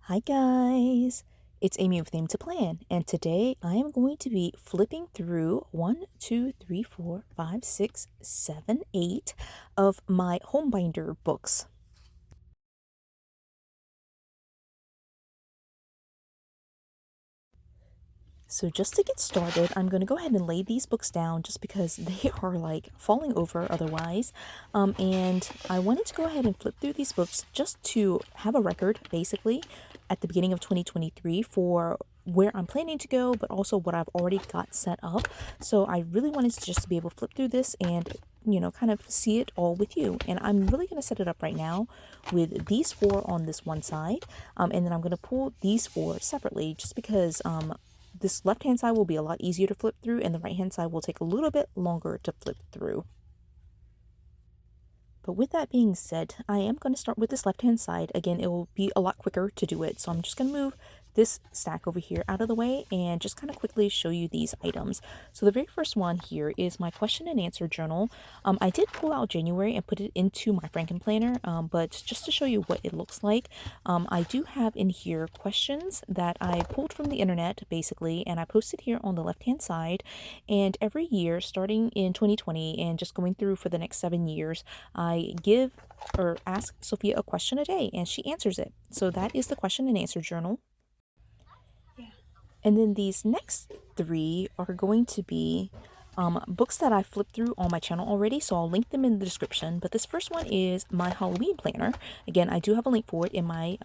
Hi guys, it's Amy with Aim to Plan, and today I am going to be flipping through 8 of my home binder books. So just to get started, I'm going to go ahead and lay these books down just because they are like falling over otherwise. And I wanted to go ahead and flip through these books just to have a record, basically, at the beginning of 2023 for where I'm planning to go, but also what I've already got set up. So I really wanted to just be able to flip through this and kind of see it all with you. And I'm really going to set it up right now with these four on this one side. And then I'm going to pull these four separately just because this left hand side will be a lot easier to flip through and the right hand side will take a little bit longer to flip through. But with that being said, I am going to start with this left hand side. Again, it will be a lot quicker to do it. So I'm just going to move this stack over here out of the way and just kind of quickly show you these items. So the very first one here is my question and answer journal. I did pull out January and put it into my Franken planner, but just to show you what it looks like, I do have in here questions that I pulled from the internet basically, and I posted here on the left hand side. And every year starting in 2020 and just going through for the next 7 years, I give or ask Sophia a question a day and she answers it. So that is the question and answer journal. And then these next three are going to be books that I flipped through on my channel already, so I'll link them in the description. But this first one is my Halloween planner. Again, I do have a link for it in my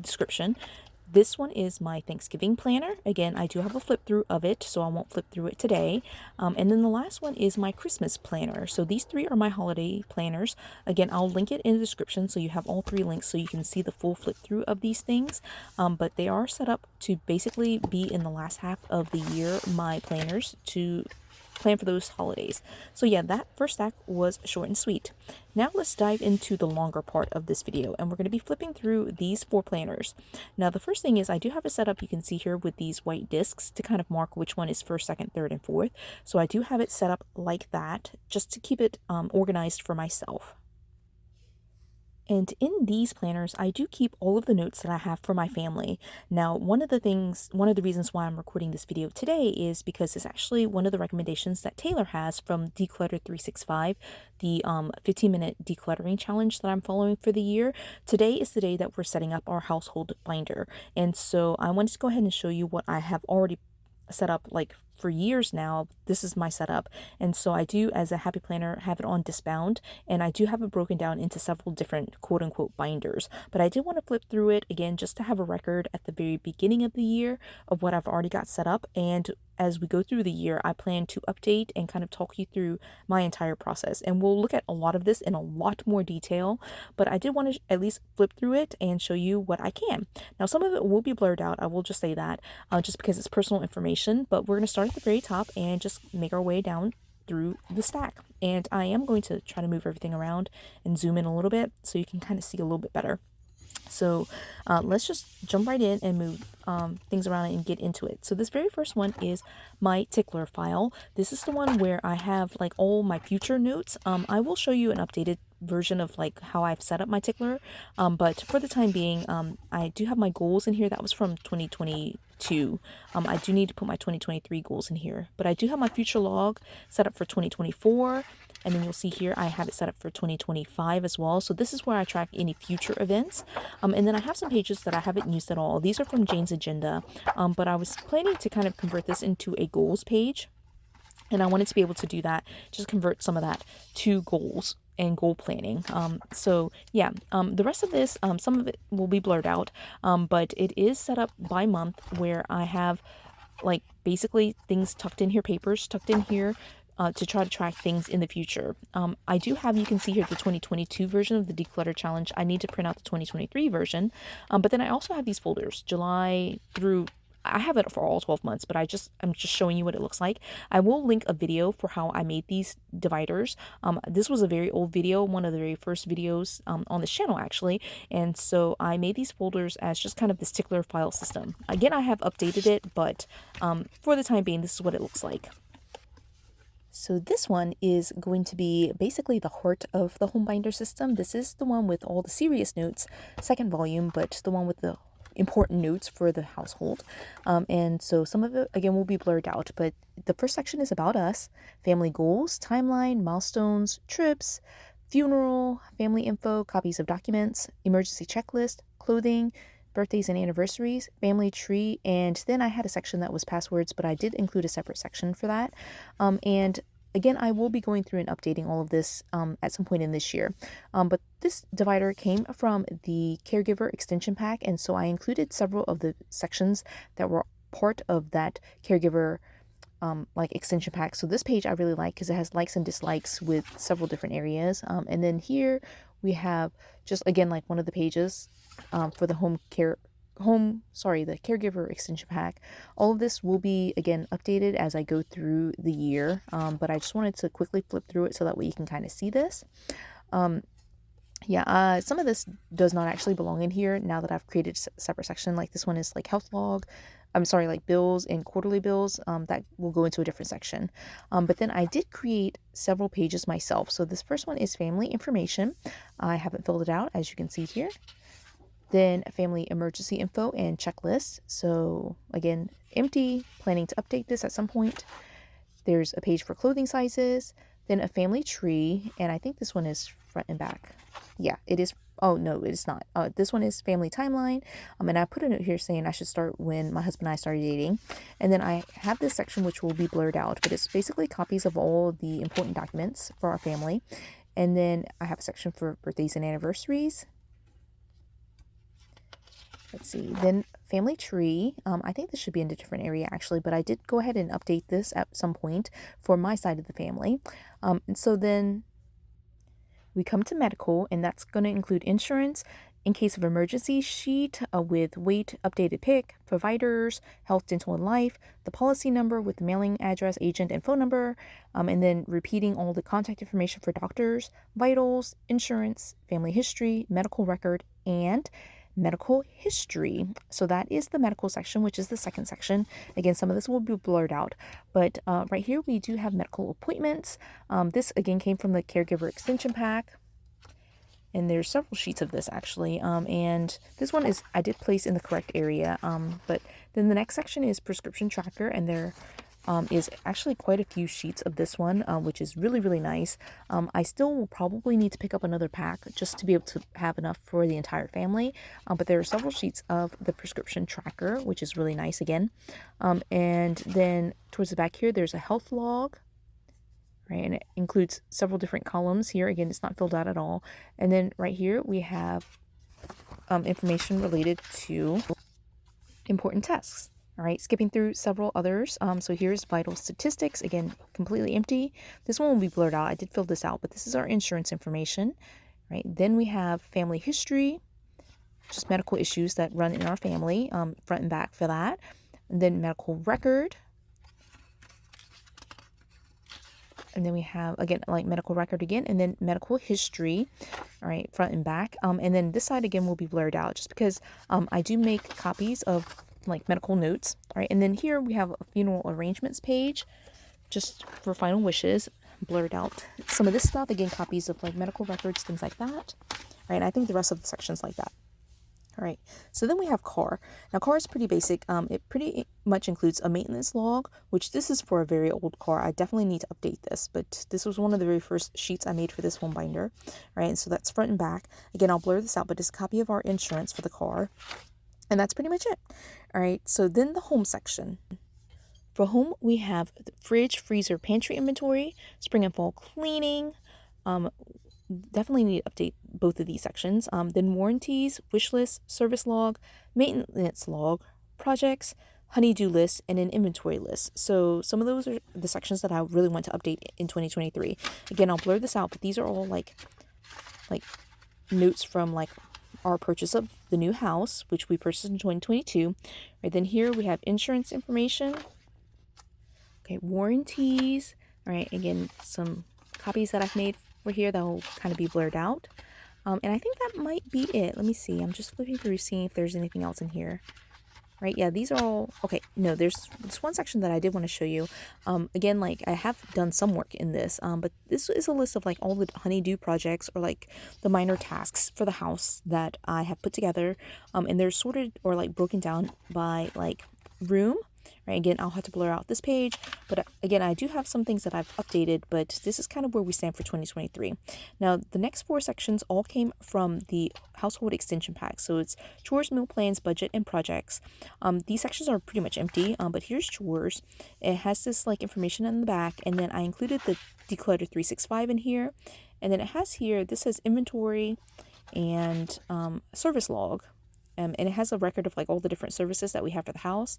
description. This one is my Thanksgiving planner. Again, I do have a flip through of it, so I won't flip through it today. And then the last one is my Christmas planner. So these three are my holiday planners. Again, I'll link it in the description so you have all three links so you can see the full flip through of these things. But they are set up to basically be in the last half of the year, my planners, to plan for those holidays. So yeah, that first stack was short and sweet. Now let's dive into the longer part of this video, and we're going to be flipping through these four planners. Now the first thing is I do have it set up, you can see here, with these white discs to kind of mark which one is first, second, third, and fourth. So I do have it set up like that just to keep it organized for myself. And in these planners, I do keep all of the notes that I have for my family. Now, one of the reasons why I'm recording this video today is because it's actually one of the recommendations that Taylor has from Declutter 365, the 15-minute decluttering challenge that I'm following for the year. Today is the day that we're setting up our household binder. And so I wanted to go ahead and show you what I have already set up, like for years now. This is my setup, and so I do, as a happy planner, have it on Discbound, and I do have it broken down into several different quote-unquote binders. But I did want to flip through it again just to have a record at the very beginning of the year of what I've already got set up, and as we go through the year, I plan to update and kind of talk you through my entire process. And we'll look at a lot of this in a lot more detail, but I did want to at least flip through it and show you what I can. Now, some of it will be blurred out, I will just say that, just because it's personal information, but we're going to start at the very top and just make our way down through the stack. And I am going to try to move everything around and zoom in a little bit so you can kind of see a little bit better. So let's just jump right in and move things around and get into it. So this very first one is my TICKLER file. This is the one where I have like all my future notes. I will show you an updated version of like how I've set up my TICKLER, but for the time being, I do have my goals in here. That was from 2022. I do need to put my 2023 goals in here, but I do have my future log set up for 2024. And then you'll see here I have it set up for 2025 as well. So this is where I track any future events. And then I have some pages that I haven't used at all. These are from Jane's Agenda, but I was planning to kind of convert this into a goals page. And I wanted to be able to do that, just convert some of that to goals and goal planning. So yeah, the rest of this, some of it will be blurred out, but it is set up by month where I have like basically things tucked in here, papers tucked in here, to try to track things in the future. I do have, you can see here, the 2022 version of the Declutter Challenge. I need to print out the 2023 version, but then I also have these folders, July through, I have it for all 12 months, but I'm just showing you what it looks like. I will link a video for how I made these dividers. This was a very old video, one of the very first videos on this channel actually, and so I made these folders as just kind of this TICKLER file system. Again, I have updated it, but for the time being, this is what it looks like. So this one is going to be basically the heart of the home binder system. This is the one with all the serious notes, second volume, but the one with the important notes for the household. And so some of it, again, will be blurred out, but the first section is about us, family goals, timeline, milestones, trips, funeral, family info, copies of documents, emergency checklist, clothing, birthdays and anniversaries, family tree, and then I had a section that was passwords, but I did include a separate section for that. And again, I will be going through and updating all of this at some point in this year. But this divider came from the Caregiver Extension Pack, and so I included several of the sections that were part of that Caregiver like extension pack. So this page I really like because it has likes and dislikes with several different areas. And then here we have just again like one of the pages for the the caregiver extension pack. All of this will be again updated as I go through the year, but I just wanted to quickly flip through it so that way you can kind of see this. Some of this does not actually belong in here now that I've created a separate section. Like this one is like health log, like bills and quarterly bills. That will go into a different section. But then I did create several pages myself. So this first one is family information. I haven't filled it out, as you can see here. Then family emergency info and checklist. So again, empty, planning to update this at some point. There's a page for clothing sizes, then a family tree, and I think this one is front and back. Yeah, it is. Oh, no, it is not. This one is family timeline. And I put a note here saying I should start when my husband and I started dating. And then I have this section which will be blurred out, but it's basically copies of all the important documents for our family. And then I have a section for birthdays and anniversaries. Let's see, then family tree. I think this should be in a different area actually, but I did go ahead and update this at some point for my side of the family. And so then we come to medical, and that's going to include insurance, in case of emergency sheet with weight, updated pick, providers, health, dental, and life, the policy number with the mailing address, agent, and phone number, and then repeating all the contact information for doctors, vitals, insurance, family history, medical record, and medical history. So that is the medical section, which is the second section. Again, some of this will be blurred out, but right here we do have medical appointments. This again came from the caregiver extension pack, and there's several sheets of this actually. And this one is I did place in the correct area. But then the next section is prescription tracker, and there is actually quite a few sheets of this one, which is really, really nice. I still will probably need to pick up another pack just to be able to have enough for the entire family. But there are several sheets of the prescription tracker, which is really nice again. And then towards the back here, there's a health log, right? And it includes several different columns here. Again, it's not filled out at all. And then right here, we have information related to important tests. All right, skipping through several others. So here's vital statistics. Again, completely empty. This one will be blurred out. I did fill this out, but this is our insurance information, right? Then we have family history, just medical issues that run in our family, front and back for that. And then medical record. And then we have, again, like medical record again, and then medical history, all right, front and back. And then this side again will be blurred out just because I do make copies of like medical notes. All right, and then here we have a funeral arrangements page just for final wishes, blurred out some of this stuff, again copies of like medical records, things like that. All right, and I think the rest of the sections like that. All right, so then we have car. Now car is pretty basic. It pretty much includes a maintenance log, which this is for a very old car. I definitely need to update this, but this was one of the very first sheets I made for this home binder. All right, and so that's front and back. Again, I'll blur this out, but it's a copy of our insurance for the car. And that's pretty much it. All right, so then the home section. For home, we have the fridge, freezer, pantry inventory, spring and fall cleaning. Definitely need to update both of these sections. Then warranties, wish list, service log, maintenance log, projects, honey-do list, and an inventory list. So some of those are the sections that I really want to update in 2023. Again, I'll blur this out, but these are all like notes from like our purchase of the new house, which we purchased in 2022. Right, then here we have insurance information. Okay, warranties. All right, again, some copies that I've made for here that will kind of be blurred out. And I think that might be it. Let me see. I'm just flipping through, seeing if there's anything else in here. right? Yeah, these are all okay. No, there's this one section that I did want to show you. Again, like I have done some work in this, but this is a list of like all the honeydew projects or like the minor tasks for the house that I have put together, and they're sorted or like broken down by like room. Right, again, I'll have to blur out this page, but again, I do have some things that I've updated, but this is kind of where we stand for 2023. Now, the next 4 sections all came from the household extension pack. So it's chores, meal plans, budget, and projects. These sections are pretty much empty, but here's chores. It has this like information in the back, and then I included the Declutter 365 in here. And then it has here, this says inventory and service log. And it has a record of like all the different services that we have for the house.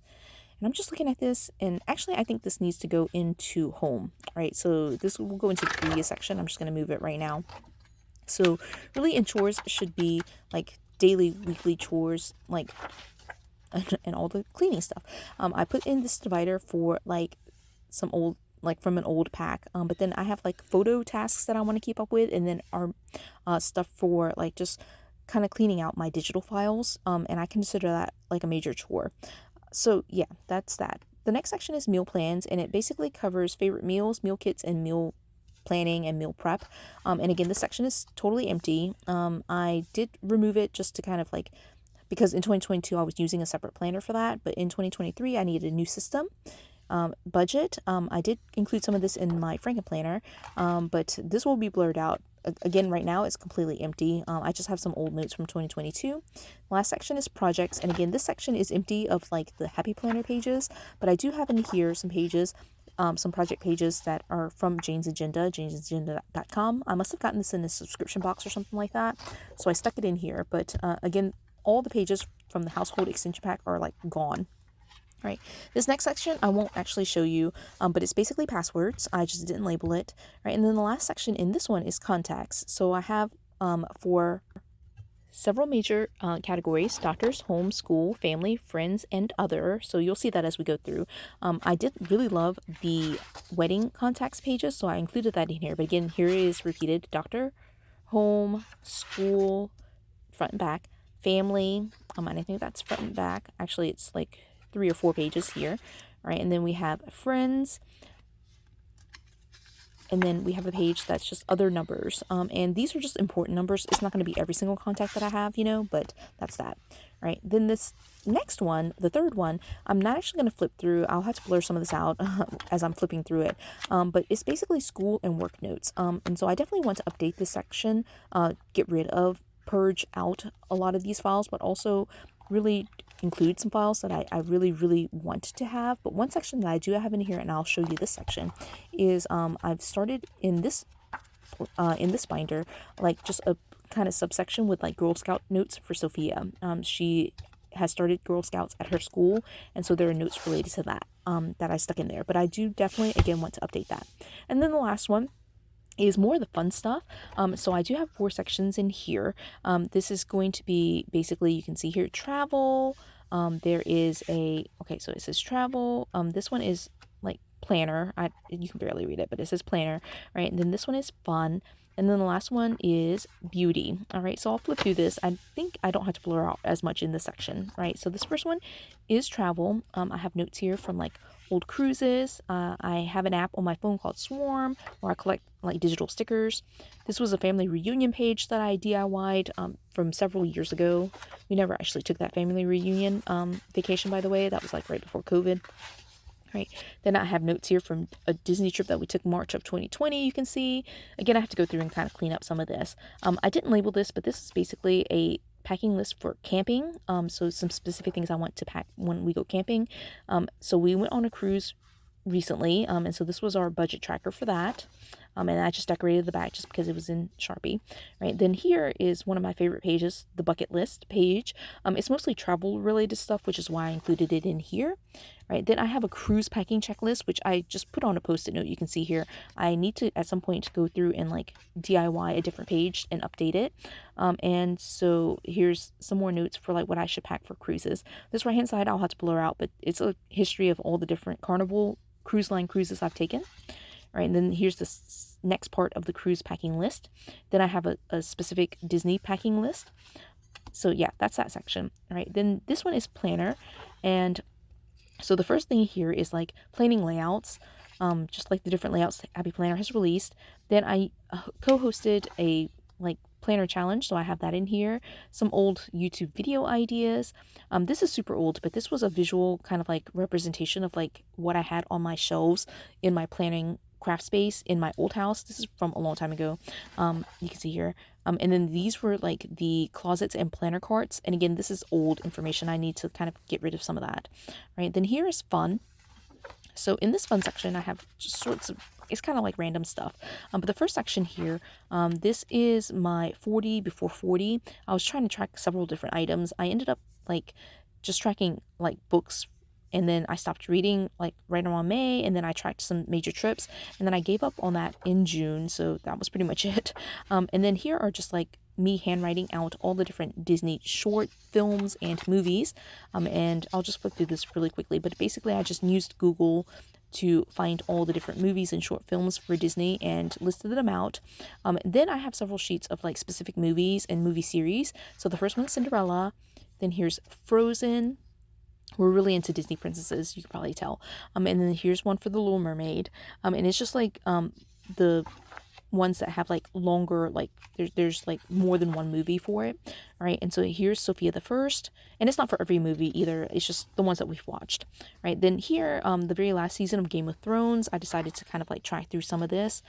And I'm just looking at this, and actually I think this needs to go into home, right? So this will go into the previous section. I'm just going to move it right now. So really in chores should be like daily, weekly chores, like, and all the cleaning stuff. I put in this divider for like some old, like from an old pack, but then I have like photo tasks that I want to keep up with, and then our stuff for like just kind of cleaning out my digital files, and I consider that like a major chore. So yeah, that's that. The next section is meal plans, and it basically covers favorite meals, meal kits, and meal planning and meal prep. And again, this section is totally empty. I did remove it just to kind of like, because in 2022 I was using a separate planner for that, but in 2023 I needed a new system. Budget, I did include some of this in my Franken planner, but this will be blurred out. Again, right now it's completely empty. I just have some old notes from 2022. Last section is projects, and again, this section is empty of like the happy planner pages, but I do have in here some pages, some project pages that are from Jane's Agenda, janesagenda.com. I must have gotten this in a subscription box or something like that, so I stuck it in here. But again, all the pages from the household extension pack are like gone. Right, this next section I won't actually show you, but it's basically passwords. I just didn't label it. Right, and then the last section in this one is contacts. So I have for several major categories: doctors, home, school, family, friends, and other. So you'll see that as we go through. I did really love the wedding contacts pages, so I included that in here. But again, here is repeated: doctor, home, school, front and back, family, and I think that's front and back. Actually, it's like 3 or 4 pages here, right? And then we have friends, and then we have a page that's just other numbers, and these are just important numbers. It's not going to be every single contact that I have, you know, but that's that, right? Then this next one, the third one, I'm not actually going to flip through. I'll have to blur some of this out as I'm flipping through it, but it's basically school and work notes, and so I definitely want to update this section, get rid of, purge out a lot of these files, but also really include some files that I really want to have. But one section that I do have in here, and I'll show you this section, is I've started in this binder like just a kind of subsection with like Girl Scout notes for Sophia. She has started Girl Scouts at her school, and so there are notes related to that that I stuck in there. But I do definitely again want to update that. And then the last one is more of the fun stuff. So I do have 4 sections in here. This is going to be basically, you can see here, travel. There is okay, so it says travel. This one is like planner. You can barely read it, but it says planner, right? And then this one is fun. And then the last one is beauty. All right, so I'll flip through this. I think I don't have to blur out as much in this section, right? So this first one is travel. I have notes here from like old cruises. I have an app on my phone called Swarm where I collect like digital stickers. This was a family reunion page that I DIY'd from several years ago. We never actually took that family reunion vacation, by the way. That was like right before COVID. Right, then I have notes here from a Disney trip that we took March of 2020. You can see, again, I have to go through and kind of clean up some of this. I didn't label this, but this is basically a packing list for camping. So some specific things I want to pack when we go camping. So we went on a cruise recently, and so this was our budget tracker for that. And I just decorated the back just because it was in Sharpie, right? Then here is one of my favorite pages, the bucket list page. It's mostly travel related stuff, which is why I included it in here, right? Then I have a cruise packing checklist, which I just put on a post-it note. You can see here, I need to at some point go through and like DIY a different page and update it. And so here's some more notes for like what I should pack for cruises. This right-hand side, I'll have to blur out, but it's a history of all the different Carnival Cruise Line cruises I've taken. Right, and then here's the next part of the cruise packing list. Then I have a specific Disney packing list. So yeah, that's that section. All right, then this one is planner. And so the first thing here is like planning layouts, just like the different layouts that Happy Planner has released. Then I co-hosted a like planner challenge, so I have that in here. Some old YouTube video ideas. This is super old, but this was a visual kind of like representation of like what I had on my shelves in my planning craft space in my old house. This is from a long time ago. You can see here. And then these were like the closets and planner carts. And again, this is old information. I need to kind of get rid of some of that. Right. Then here is fun. So in this fun section, I have just sorts of, it's kind of like random stuff. But the first section here, this is my 40 before 40. I was trying to track several different items. I ended up like just tracking like books, and then I stopped reading like right around May, and then I tracked some major trips, and then I gave up on that in June. So that was pretty much it. And then here are just like me handwriting out all the different Disney short films and movies. And I'll just flip through this really quickly, but basically I just used Google to find all the different movies and short films for Disney and listed them out. Then I have several sheets of like specific movies and movie series. So the first one's Cinderella. Then here's Frozen. We're really into Disney princesses, you can probably tell. And then here's one for The Little Mermaid. And it's just like the ones that have like longer, like there's like more than one movie for it. All right, and so here's Sophia the First, and it's not for every movie either, it's just the ones that we've watched. Right, then here the very last season of Game of Thrones, I decided to kind of like track through some of this.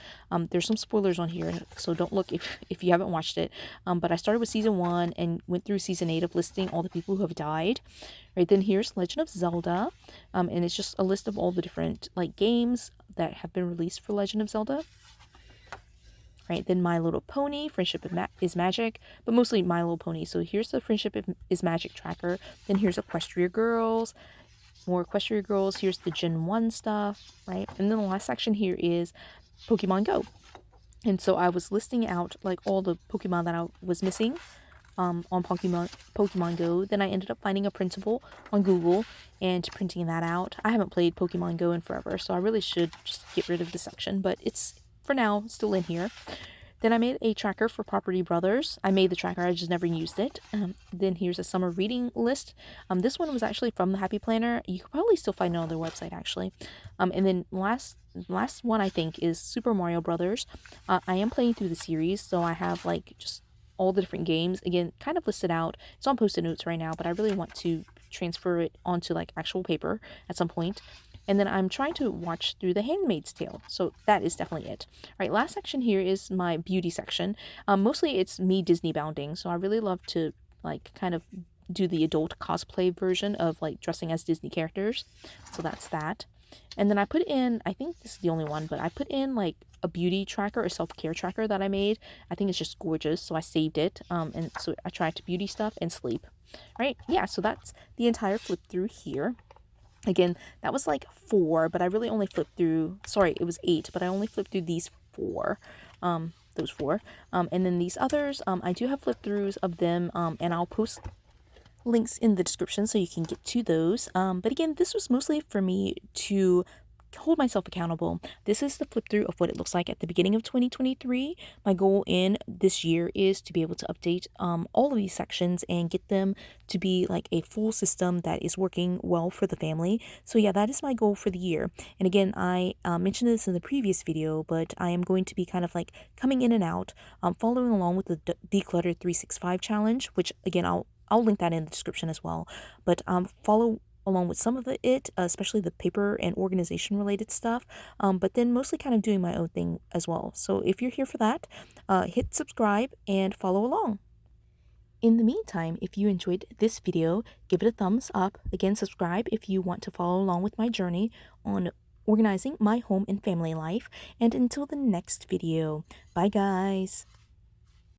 There's some spoilers on here, so don't look if you haven't watched it. But I started with season 1 and went through season 8 of listing all the people who have died. Right, then here's Legend of Zelda, and it's just a list of all the different like games that have been released for Legend of Zelda. Right, then My Little Pony, Friendship is Magic, but mostly My Little Pony. So here's the Friendship is Magic tracker. Then here's Equestria Girls, more Equestria Girls. Here's the Gen 1 stuff, right? And then the last section here is Pokemon Go. And so I was listing out like all the Pokemon that I was missing on Pokemon Go. Then I ended up finding a printable on Google and printing that out. I haven't played Pokemon Go in forever, so I really should just get rid of the section, but it's for now still in here. Then I made a tracker for Property Brothers. I made the tracker, I just never used it. Then here's a summer reading list. This one was actually from the Happy Planner. You could probably still find it on their website actually. And then last one I think is Super Mario Brothers. I am playing through the series, so I have like just all the different games again kind of listed out. It's on Post-it notes right now, but I really want to transfer it onto like actual paper at some point. And then I'm trying to watch through The Handmaid's Tale. So that is definitely it. All right, last section here is my beauty section. Mostly it's me Disney bounding. So I really love to like kind of do the adult cosplay version of like dressing as Disney characters. So that's that. And then I put in, I think this is the only one, but I put in like a beauty tracker, a self-care tracker that I made. I think it's just gorgeous. So I saved it. And so I tracked beauty stuff and sleep. All right. Yeah. So that's the entire flip through here. Again, that was like 4, but I really only flipped through, sorry, it was 8, but I only flipped through these 4, those 4. And then these others, I do have flip throughs of them, and I'll post links in the description so you can get to those. But again, this was mostly for me to hold myself accountable. This is the flip through of what it looks like at the beginning of 2023. My goal in this year is to be able to update all of these sections and get them to be like a full system that is working well for the family. So yeah, that is my goal for the year. And again, I mentioned this in the previous video, but I am going to be kind of like coming in and out, following along with the Declutter 365 challenge, which again, I'll link that in the description as well. But follow along with some of it, especially the paper and organization related stuff, but then mostly kind of doing my own thing as well. So if you're here for that, hit subscribe and follow along. In the meantime, if you enjoyed this video, give it a thumbs up. Again, subscribe if you want to follow along with my journey on organizing my home and family life. And until the next video, bye guys.